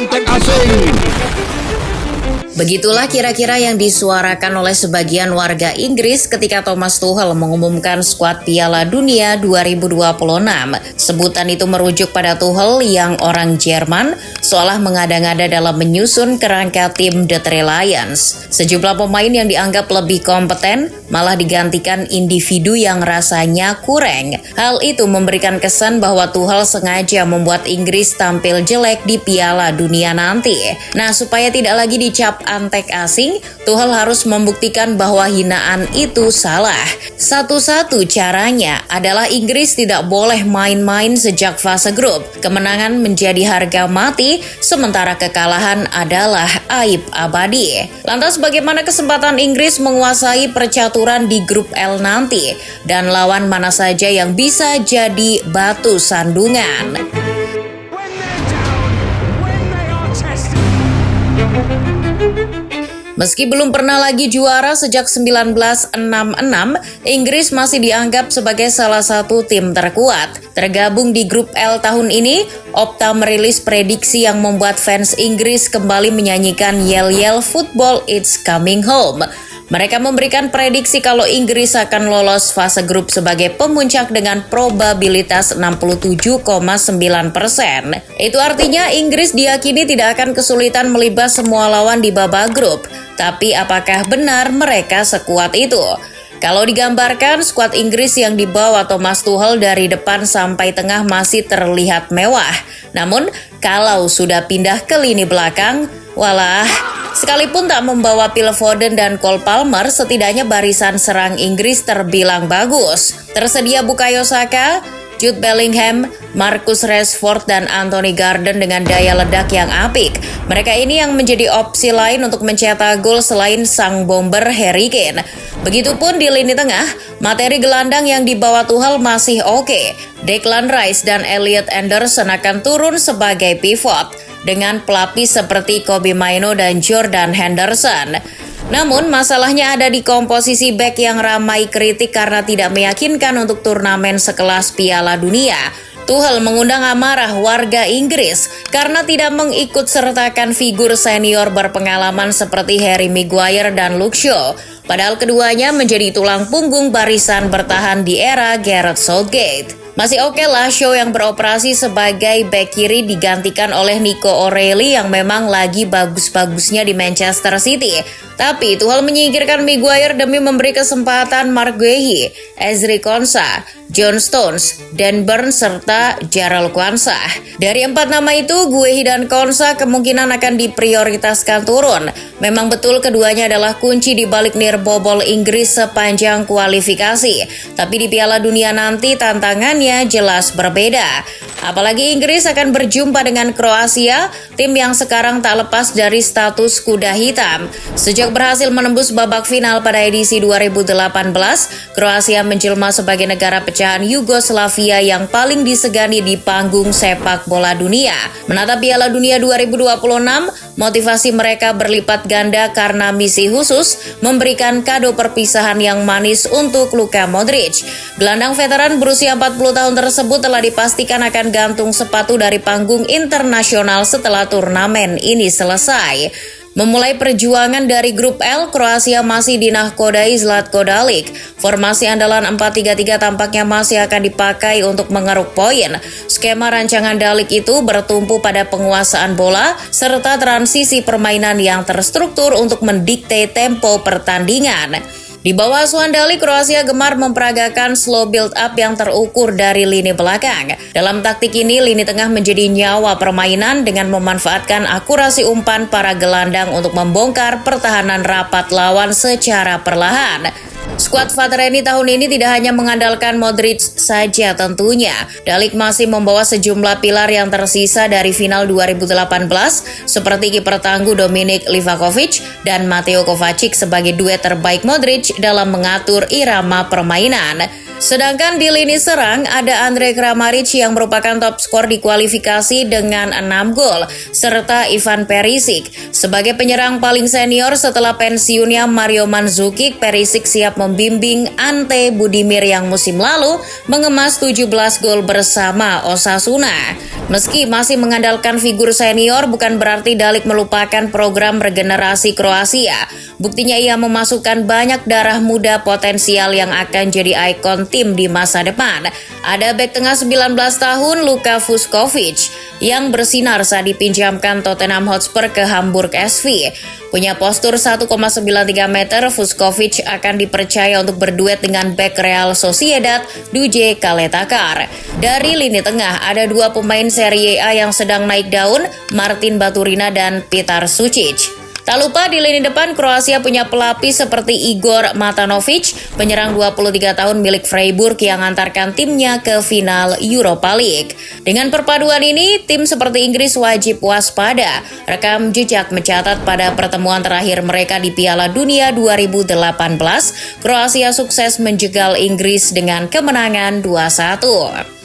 antek asing. Begitulah kira-kira yang disuarakan oleh sebagian warga Inggris ketika Thomas Tuchel mengumumkan skuad Piala Dunia 2026. Sebutan itu merujuk pada Tuchel yang orang Jerman seolah mengada-ngada dalam menyusun kerangka tim The Three Lions. Sejumlah pemain yang dianggap lebih kompeten malah digantikan individu yang rasanya kurang. Hal itu memberikan kesan bahwa Tuchel sengaja membuat Inggris tampil jelek di Piala Dunia nanti. Nah, supaya tidak lagi dicap antek asing, Tuchel harus membuktikan bahwa hinaan itu salah. Satu-satu caranya adalah Inggris tidak boleh main-main sejak fase grup. Kemenangan menjadi harga mati, sementara kekalahan adalah aib abadi. Lantas bagaimana kesempatan Inggris menguasai percaturan di grup L nanti? Dan lawan mana saja yang bisa jadi batu sandungan? Meski belum pernah lagi juara sejak 1966, Inggris masih dianggap sebagai salah satu tim terkuat. Tergabung di grup L tahun ini, Opta merilis prediksi yang membuat fans Inggris kembali menyanyikan yel-yel "Football It's Coming Home". Mereka memberikan prediksi kalau Inggris akan lolos fase grup sebagai pemuncak dengan probabilitas 67,9%. Itu artinya Inggris diyakini tidak akan kesulitan melibas semua lawan di babak grup. Tapi apakah benar mereka sekuat itu? Kalau digambarkan, skuad Inggris yang dibawa Thomas Tuchel dari depan sampai tengah masih terlihat mewah. Namun, kalau sudah pindah ke lini belakang, walah, sekalipun tak membawa Phil Foden dan Cole Palmer, setidaknya barisan serang Inggris terbilang bagus. Tersedia Bukayo Saka, Jude Bellingham, Marcus Rashford, dan Anthony Gordon dengan daya ledak yang apik. Mereka ini yang menjadi opsi lain untuk mencetak gol selain sang bomber Harry Kane. Begitupun di lini tengah, materi gelandang yang dibawa Tuchel masih oke. Declan Rice dan Elliot Anderson akan turun sebagai pivot, dengan pelapis seperti Kobbie Mainoo dan Jordan Henderson. Namun masalahnya ada di komposisi bek yang ramai kritik karena tidak meyakinkan untuk turnamen sekelas Piala Dunia. Tuchel mengundang amarah warga Inggris karena tidak mengikut sertakan figur senior berpengalaman seperti Harry Maguire dan Luke Shaw. Padahal keduanya menjadi tulang punggung barisan bertahan di era Gareth Southgate. Masih oke lah Shaw yang beroperasi sebagai bek kiri digantikan oleh Nico O'Reilly yang memang lagi bagus-bagusnya di Manchester City. Tapi Tuchel menyingkirkan Maguire demi memberi kesempatan Marc Guehi, Ezri Konsa, John Stones, Dan Burn, serta Jarell Quansah. Dari 4 nama itu, Guehi dan Konsa kemungkinan akan diprioritaskan turun. Memang betul keduanya adalah kunci di balik nirbobol Inggris sepanjang kualifikasi. Tapi di Piala Dunia nanti tantangannya jelas berbeda. Apalagi Inggris akan berjumpa dengan Kroasia, tim yang sekarang tak lepas dari status kuda hitam. Sejak berhasil menembus babak final pada edisi 2018, Kroasia menjelma sebagai negara pecahan Yugoslavia yang paling disegani di panggung sepak bola dunia. Menatap Piala Dunia 2026, motivasi mereka berlipat ganda karena misi khusus memberikan kado perpisahan yang manis untuk Luka Modric. Gelandang veteran berusia 40 tahun tersebut telah dipastikan akan gantung sepatu dari panggung internasional setelah turnamen ini selesai. Memulai perjuangan dari grup L, Kroasia masih dinahkodai Zlatko Dalic. Formasi andalan 4-3-3 tampaknya masih akan dipakai untuk mengeruk poin. Skema rancangan Dalic itu bertumpu pada penguasaan bola serta transisi permainan yang terstruktur untuk mendikte tempo pertandingan. Di bawah asuhan Dalic, Kroasia gemar memperagakan slow build up yang terukur dari lini belakang. Dalam taktik ini, lini tengah menjadi nyawa permainan dengan memanfaatkan akurasi umpan para gelandang untuk membongkar pertahanan rapat lawan secara perlahan. Skuad Vatreni tahun ini tidak hanya mengandalkan Modric saja tentunya. Dalic masih membawa sejumlah pilar yang tersisa dari final 2018 seperti kiper tangguh Dominik Livakovic dan Mateo Kovacic sebagai duet terbaik Modric dalam mengatur irama permainan. Sedangkan di lini serang ada Andre Kramaric yang merupakan top skor di kualifikasi dengan 6 gol, serta Ivan Perisic. Sebagai penyerang paling senior setelah pensiunnya Mario Mandzukic, Perisic siap membimbing Ante Budimir yang musim lalu mengemas 17 gol bersama Osasuna. Meski masih mengandalkan figur senior, bukan berarti Dalic melupakan program regenerasi Kroasia. Buktinya ia memasukkan banyak darah muda potensial yang akan jadi ikon tim di masa depan. Ada bek tengah 19 tahun Luka Vuskovic yang bersinar saat dipinjamkan Tottenham Hotspur ke Hamburg SV. Punya postur 1,93 meter, Vuskovic akan dipercaya untuk berduet dengan bek Real Sociedad Duje Kaletakar. Dari lini tengah ada dua pemain Serie A yang sedang naik daun, Martin Baturina dan Petar Sucic. Tak lupa di lini depan Kroasia punya pelapis seperti Igor Matanovic, penyerang 23 tahun milik Freiburg yang antarkan timnya ke final Europa League. Dengan perpaduan ini, tim seperti Inggris wajib waspada. Rekam jejak mencatat pada pertemuan terakhir mereka di Piala Dunia 2018, Kroasia sukses menjegal Inggris dengan kemenangan 2-1.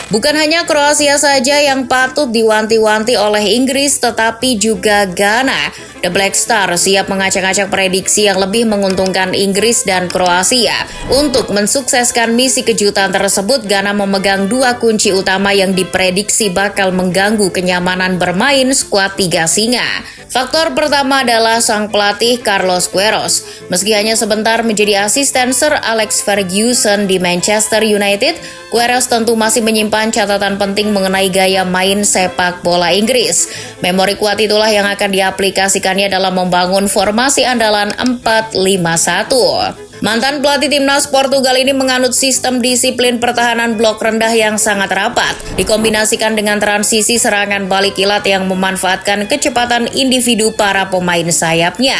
Bukan hanya Kroasia saja yang patut diwanti-wanti oleh Inggris, tetapi juga Ghana. The Black Star siap mengacak-acak prediksi yang lebih menguntungkan Inggris dan Kroasia. Untuk mensukseskan misi kejutan tersebut, Ghana memegang dua kunci utama yang diprediksi bakal mengganggu kenyamanan bermain skuad tiga singa. Faktor pertama adalah sang pelatih Carlos Queiroz. Meski hanya sebentar menjadi asisten Sir Alex Ferguson di Manchester United, Queiroz tentu masih menyimpan catatan penting mengenai gaya main sepak bola Inggris. Memori kuat itulah yang akan diaplikasikannya dalam membangun formasi andalan 4-5-1. Mantan pelatih timnas Portugal ini menganut sistem disiplin pertahanan blok rendah yang sangat rapat, dikombinasikan dengan transisi serangan balik kilat yang memanfaatkan kecepatan individu para pemain sayapnya.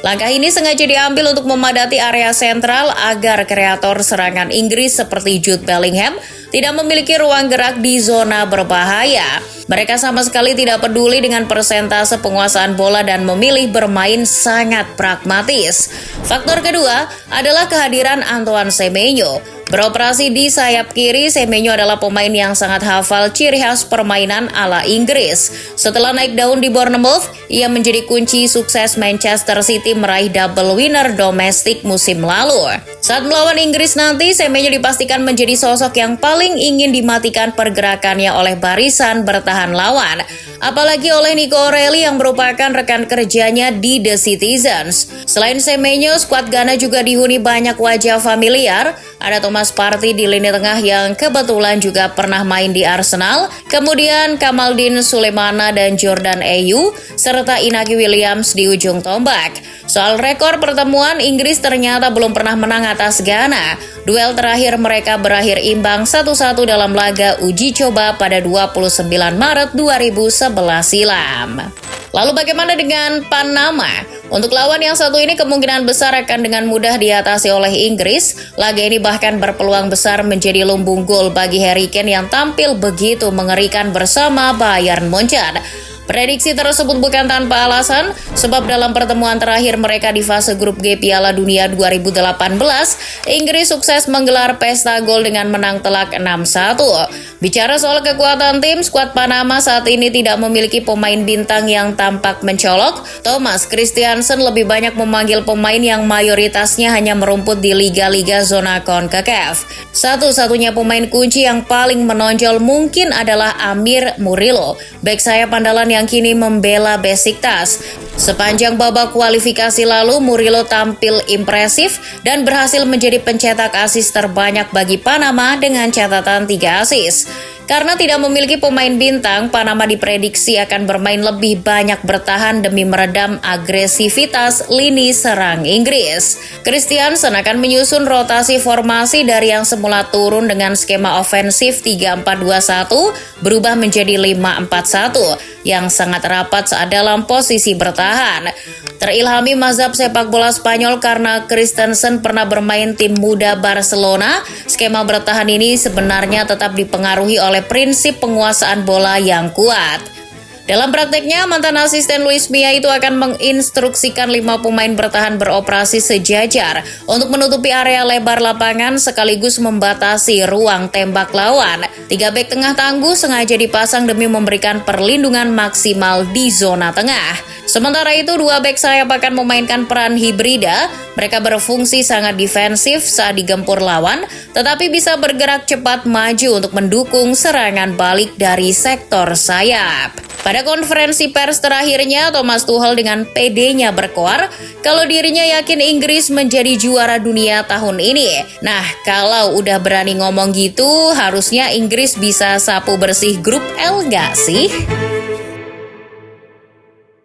Langkah ini sengaja diambil untuk memadati area sentral agar kreator serangan Inggris seperti Jude Bellingham tidak memiliki ruang gerak di zona berbahaya. Mereka sama sekali tidak peduli dengan persentase penguasaan bola dan memilih bermain sangat pragmatis. Faktor kedua adalah kehadiran Antoine Semenyo. Beroperasi di sayap kiri, Semenyo adalah pemain yang sangat hafal ciri khas permainan ala Inggris. Setelah naik daun di Bournemouth, ia menjadi kunci sukses Manchester City meraih double winner domestik musim lalu. Saat melawan Inggris nanti, Semenyo dipastikan menjadi sosok yang paling ingin dimatikan pergerakannya oleh barisan bertahan lawan. Apalagi oleh Nico O'Reilly yang merupakan rekan kerjanya di The Citizens. Selain Semenyo, skuad Ghana juga dihuni banyak wajah familiar. Ada Thomas Partey di lini tengah yang kebetulan juga pernah main di Arsenal, kemudian Kamaldeen Sulemana dan Jordan Ayew, serta Inaki Williams di ujung tombak. Soal rekor pertemuan, Inggris ternyata belum pernah menang atas Ghana. Duel terakhir mereka berakhir imbang 1-1 dalam laga uji coba pada 29 Maret 2011 silam. Lalu bagaimana dengan Panama? Untuk lawan yang satu ini kemungkinan besar akan dengan mudah diatasi oleh Inggris. Laga ini bahkan berpeluang besar menjadi lumbung gol bagi Harry Kane yang tampil begitu mengerikan bersama Bayern Munchen. Prediksi tersebut bukan tanpa alasan, sebab dalam pertemuan terakhir mereka di fase grup G Piala Dunia 2018, Inggris sukses menggelar pesta gol dengan menang telak 6-1. Bicara soal kekuatan tim, skuad Panama saat ini tidak memiliki pemain bintang yang tampak mencolok. Thomas Christiansen lebih banyak memanggil pemain yang mayoritasnya hanya merumput di liga-liga zona CONCACAF. Satu-satunya pemain kunci yang paling menonjol mungkin adalah Amir Murillo, bek sayap andalan yang kini membela Besiktas. Sepanjang babak kualifikasi lalu, Murillo tampil impresif dan berhasil menjadi pencetak asis terbanyak bagi Panama dengan catatan 3 asis. Karena tidak memiliki pemain bintang, Panama diprediksi akan bermain lebih banyak bertahan demi meredam agresivitas lini serang Inggris. Christiansen akan menyusun rotasi formasi dari yang semula turun dengan skema ofensif 3-4-2-1 berubah menjadi 5-4-1 yang sangat rapat saat dalam posisi bertahan. Terilhami mazhab sepak bola Spanyol karena Christensen pernah bermain tim muda Barcelona, skema bertahan ini sebenarnya tetap dipengaruhi oleh prinsip penguasaan bola yang kuat. Dalam prakteknya, mantan asisten Luis Milla itu akan menginstruksikan 5 pemain bertahan beroperasi sejajar untuk menutupi area lebar lapangan sekaligus membatasi ruang tembak lawan. 3 bek tengah tangguh sengaja dipasang demi memberikan perlindungan maksimal di zona tengah. Sementara itu, dua bek sayap akan memainkan peran hibrida. Mereka berfungsi sangat defensif saat digempur lawan, tetapi bisa bergerak cepat maju untuk mendukung serangan balik dari sektor sayap. Pada konferensi pers terakhirnya, Thomas Tuchel dengan PD-nya berkoar kalau dirinya yakin Inggris menjadi juara dunia tahun ini. Nah, kalau udah berani ngomong gitu, harusnya Inggris bisa sapu bersih grup L gak sih?